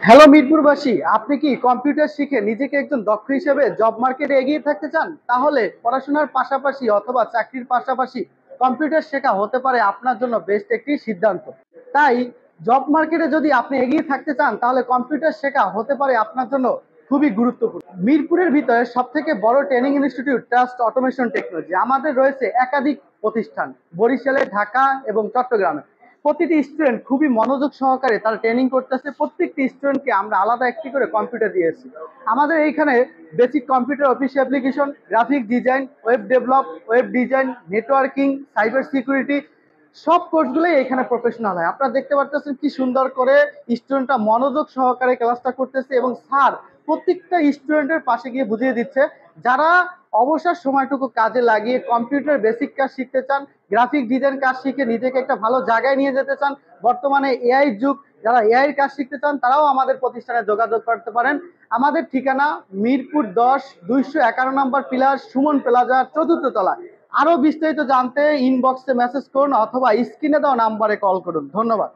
Hello মিরপুরবাসী, আপনি কি computer শিখে নিজেকে একজন দক্ষ হিসেবে জব মার্কেটে এগিয়ে থাকতে চান? তাহলে পড়াশোনার পাশাপাশি অথবা চাকরির পাশাপাশি কম্পিউটার শেখা হতে পারে আপনার জন্য বেস্ট একটি সিদ্ধান্ত। তাই জব মার্কেটে যদি আপনি এগিয়ে থাকতে চান তাহলে কম্পিউটার শেখা হতে পারে আপনার জন্য খুবই গুরুত্বপূর্ণ। মিরপুরের ভিতরে সব থেকে বড় training institute trust automation technology. আমাদের রয়েছে একাধিক প্রতিষ্ঠান বরিশালে, ঢাকা এবং চট্টগ্রামে। প্রতিটি স্টুডেন্ট খুবই মনোযোগ সহকারে তারা ট্রেনিং করতেছে। প্রত্যেকটি স্টুডেন্টকে আমরা আলাদা একটি করে কম্পিউটার দিয়েছি। আমাদের এইখানে basic computer office application, graphic design, web develop, web design, networking, cyber security সব কোর্সগুলোই এখানে প্রফেশনাল হয়। আপনারা দেখতে পারতেছেন কি সুন্দর করে স্টুডেন্টরা মনোযোগ সহকারে ক্লাসটা করতেছে এবং স্যার প্রত্যেকটা স্টুডেন্টের পাশে গিয়ে বুঝিয়ে দিচ্ছে। যারা অবসর সময়টুকু কাজে লাগিয়ে কম্পিউটার বেসিক কাজ শিখতে চান, গ্রাফিক ডিজাইন কাজ শিখে নিজেকে একটা ভালো জায়গায় নিয়ে যেতে চান, বর্তমানে এআই যুগ, যারা এআই কাজ শিখতে চান তারাও আমাদের প্রতিষ্ঠানে যোগাযোগ করতে পারেন। আমাদের ঠিকানা মিরপুর 10, 251 নম্বর পিলার, সুমন প্লাজা, 4র্থ তলা। আরো বিস্তারিত জানতে ইনবক্সে মেসেজ করুন অথবা স্ক্রিনে দেওয়া নাম্বারে কল করুন। ধন্যবাদ।